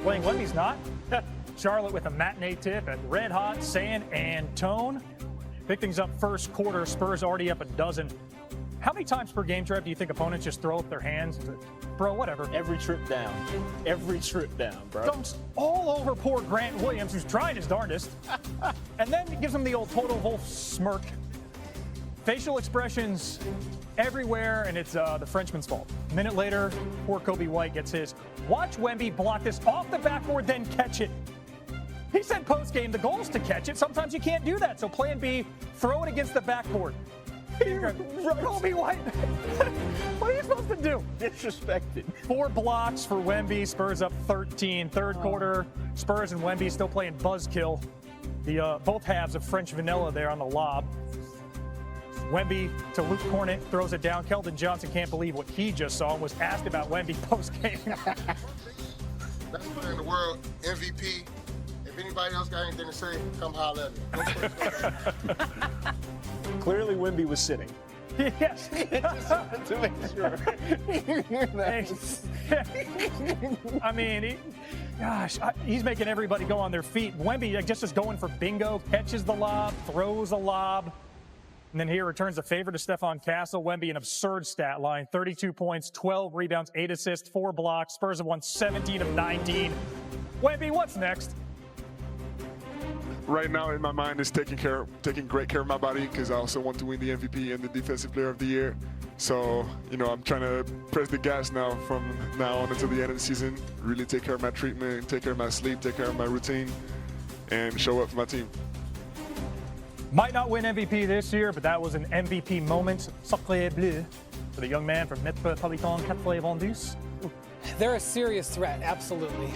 playing. Wemby's not. Charlotte with a matinee tip at Red Hot San Antone. Pick things up first quarter. Spurs already up a dozen. How many times per game, Trev, do you think opponents just throw up their hands? Bro, whatever. Every trip down. Every trip down, bro. Dumps all over poor Grant Williams, who's trying his darndest. And then gives him the old Toto Wolff smirk. Facial expressions everywhere, and it's the Frenchman's fault. A minute later, poor Kobe White gets his. Watch Wemby block this off the backboard, then catch it. He said post-game the goal is to catch it. Sometimes you can't do that. So plan B, throw it against the backboard. Kobe White. What are you supposed to do? Disrespected. 4 blocks for Wemby. Spurs up 13. Third quarter, Spurs and Wemby still playing buzzkill. The both halves of French vanilla there on the lob. Wemby to Luke Cornett, throws it down. Keldon Johnson can't believe what he just saw and was asked about Wemby post-game. Best player in the world, MVP. If anybody else got anything to say, come holler at me. Clearly, Wemby was sitting. Yes. To make sure. I mean, he's making everybody go on their feet. Wemby just is going for bingo, catches the lob, throws a lob. And then here returns a favor to Stephon Castle. Wemby, an absurd stat line. 32 points, 12 rebounds, 8 assists, 4 blocks. Spurs have won 17 of 19. Wemby, what's next? Right now in my mind is taking great care of my body, because I also want to win the MVP and the Defensive Player of the Year. So, I'm trying to press the gas now from now on until the end of the season. Really take care of my treatment, take care of my sleep, take care of my routine, and show up for my team. Might not win MVP this year, but that was an MVP moment. Sacré bleu for the young man from Metropolitan 92. They're a serious threat, absolutely.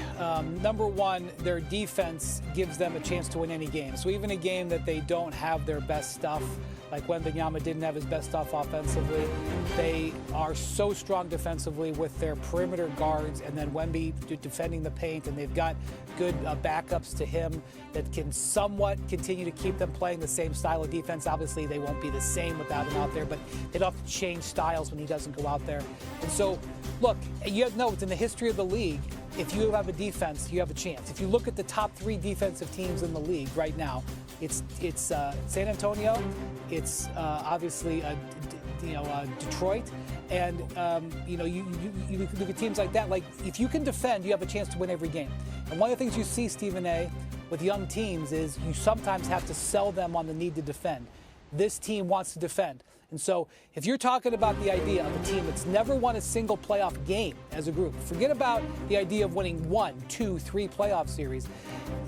Number one, their defense gives them a chance to win any game. So even a game that they don't have their best stuff, like Wembanyama didn't have his best stuff offensively, they are so strong defensively with their perimeter guards, and then Wemby defending the paint, and they've got good backups to him that can somewhat continue to keep them playing the same style of defense. Obviously, they won't be the same without him out there, but they'd have to change styles when he doesn't go out there. And so, look, you have notes in the history of the league. If you have a defense, you have a chance. If you look at the top 3 defensive teams in the league right now, it's San Antonio, it's obviously Detroit, and you look at teams like that. Like, if you can defend, you have a chance to win every game. And one of the things you see, Stephen A., with young teams is you sometimes have to sell them on the need to defend. This team wants to defend. And so if you're talking about the idea of a team that's never won a single playoff game as a group, forget about the idea of winning 1, 2, 3 playoff series.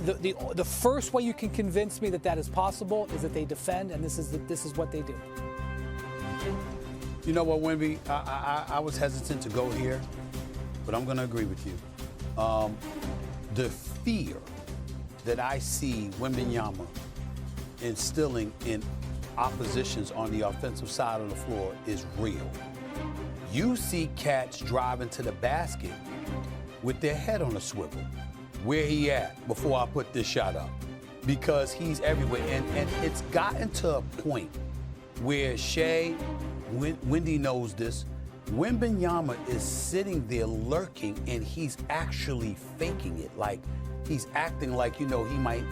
The first way you can convince me that that is possible is that they defend, and this is what they do. You know what, Wemby? I was hesitant to go here, but I'm going to agree with you. The fear that I see Wembanyama instilling in oppositions on the offensive side of the floor is real. You see cats driving to the basket with their head on a swivel. Where he at before I put this shot up? Because he's everywhere. And it's gotten to a point where Wendy knows this, Wembanyama is sitting there lurking, and he's actually faking it. Like, he's acting like, he might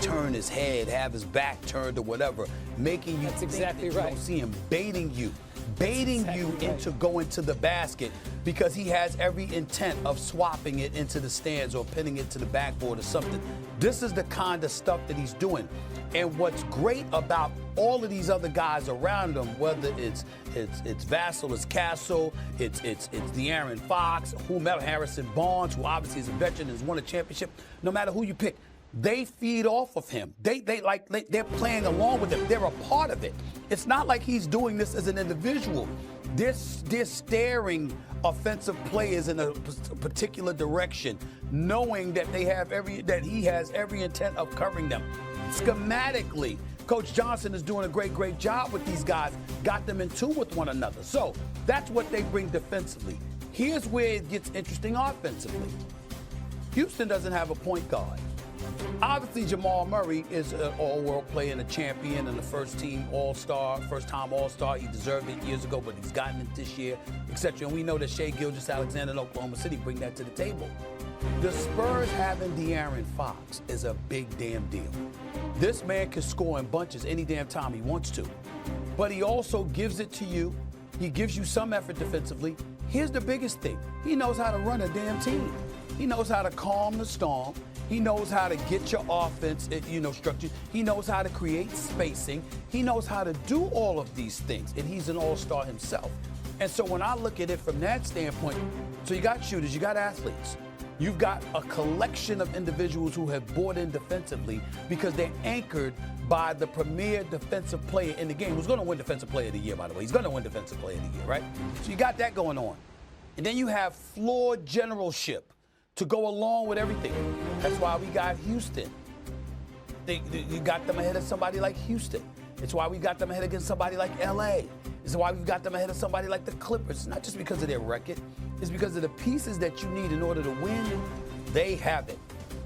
turn his head, have his back turned or whatever, making you That's think exactly that you right. don't see him, baiting you into right. going to the basket, because he has every intent of swapping it into the stands or pinning it to the backboard or something. This is the kind of stuff that he's doing. And what's great about all of these other guys around him, whether it's Vassell, it's Castle, it's De'Aaron Fox, whomever, Harrison Barnes, who obviously is a veteran and has won a championship, no matter who you pick, they feed off of him. They're playing along with him. They're a part of it. It's not like he's doing this as an individual. They're staring offensive players in a particular direction, knowing that he has every intent of covering them. Schematically, Coach Johnson is doing a great job with these guys, got them in tune with one another. So that's what they bring defensively. Here's where it gets interesting offensively. Houston doesn't have a point guard. Obviously, Jamal Murray is an all-world player and a champion and a first-time All-Star. He deserved it years ago, but he's gotten it this year, etc. And we know that Shai Gilgeous-Alexander in Oklahoma City bring that to the table. The Spurs having De'Aaron Fox is a big damn deal. This man can score in bunches any damn time he wants to. But he also gives it to you. He gives you some effort defensively. Here's the biggest thing. He knows how to run a damn team. He knows how to calm the storm. He knows how to get your offense, structured. He knows how to create spacing. He knows how to do all of these things. And he's an all-star himself. And so when I look at it from that standpoint, so you got shooters, you got athletes. You've got a collection of individuals who have bought in defensively because they're anchored by the premier defensive player in the game, who's going to win Defensive Player of the Year, by the way. He's going to win Defensive Player of the Year, right? So you got that going on. And then you have floor generalship to go along with everything. That's why we got Houston. You got them ahead of somebody like Houston. It's why we got them ahead against somebody like LA. It's why we've got them ahead of somebody like the Clippers. It's not just because of their record. It's because of the pieces that you need in order to win. They have it.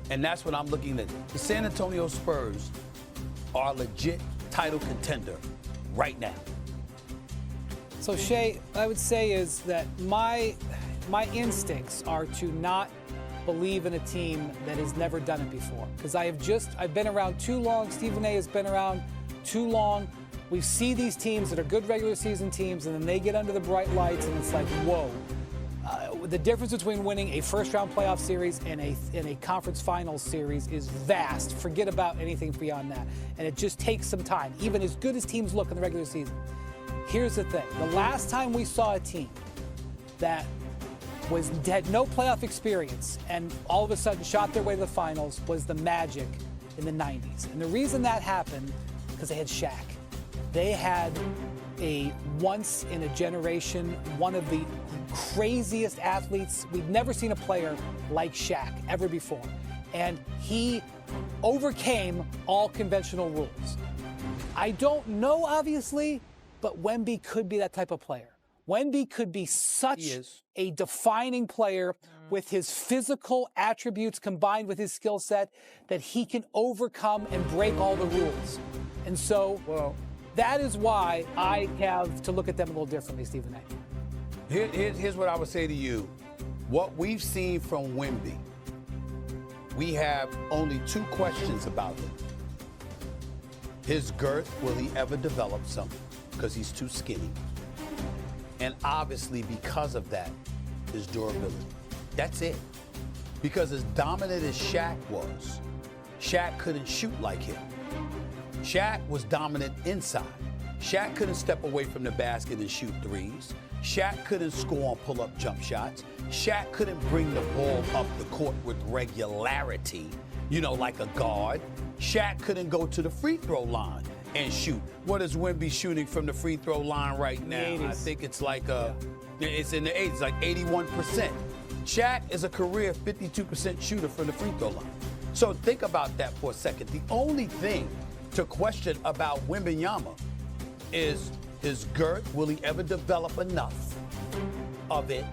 And that's what I'm looking at. The San Antonio Spurs are a legit title contender right now. So, Shay, I would say is that my instincts are to not believe in a team that has never done it before. Because I've been around too long. Stephen A has been around too long. We see these teams that are good regular season teams, and then they get under the bright lights, and it's like, whoa. The difference between winning a first-round playoff series and a conference finals series is vast. Forget about anything beyond that. And it just takes some time, even as good as teams look in the regular season. Here's the thing. The last time we saw a team that had no playoff experience and all of a sudden shot their way to the finals was the Magic in the 90s. And the reason that happened, because they had Shaq. They had a once-in-a-generation, one of the craziest athletes. We've never seen a player like Shaq ever before. And he overcame all conventional rules. I don't know, obviously, but Wemby could be that type of player. Wemby could be such a defining player with his physical attributes combined with his skill set that he can overcome and break all the rules. And so that is why I have to look at them a little differently, Stephen A. Here's what I would say to you. What we've seen from Wemby, we have only two questions about him. His girth, will he ever develop something? Because he's too skinny. And obviously, because of that, his durability. That's it. Because as dominant as Shaq was, Shaq couldn't shoot like him. Shaq was dominant inside. Shaq couldn't step away from the basket and shoot threes. Shaq couldn't score on pull-up jump shots. Shaq couldn't bring the ball up the court with regularity, like a guard. Shaq couldn't go to the free throw line and shoot. What is Wemby shooting from the free throw line right now? I think it's like it's in the 80s, like 81%. Shaq is a career 52% shooter from the free throw line. So think about that for a second. The only thing to question about Wembanyama is his girth. Will he ever develop enough of it?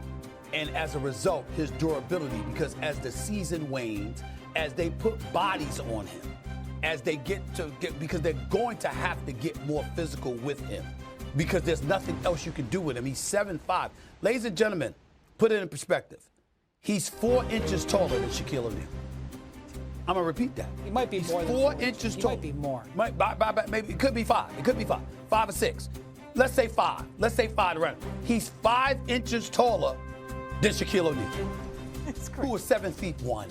And as a result, his durability, because as the season wanes, as they put bodies on him, as they because they're going to have to get more physical with him, because there's nothing else you can do with him. He's 7'5". Ladies and gentlemen, put it in perspective. He's 4 inches taller than Shaquille O'Neal. I'm going to repeat that. He might be more than 4 inches taller. He might be more. Maybe it could be 5. It could be 5. 5 or 6. Let's say 5. Let's say 5 to round. He's 5 inches taller than Shaquille O'Neal, who is 7'1".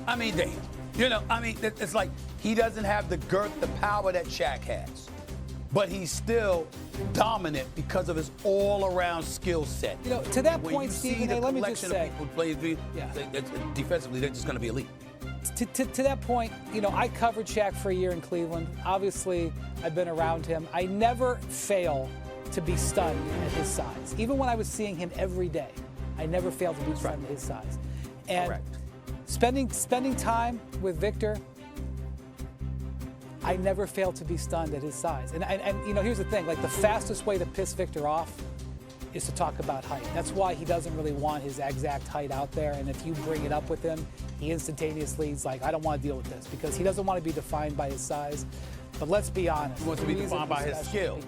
I mean, damn. It's like he doesn't have the girth, the power that Shaq has. But he's still dominant because of his all-around skill set. To that point, Stephen A., let me just say. Defensively, they're just going to be elite. To that point, I covered Shaq for a year in Cleveland. Obviously, I've been around him. I never fail to be stunned at his size. Even when I was seeing him every day, I never failed to be stunned at his size. And spending time with Victor, I never failed to be stunned at his size. And here's the thing, like the fastest way to piss Victor off is to talk about height. That's why he doesn't really want his exact height out there. And if you bring it up with him, he instantaneously is like, I don't want to deal with this, because he doesn't want to be defined by his size. But let's be honest. He wants to be defined by his skill.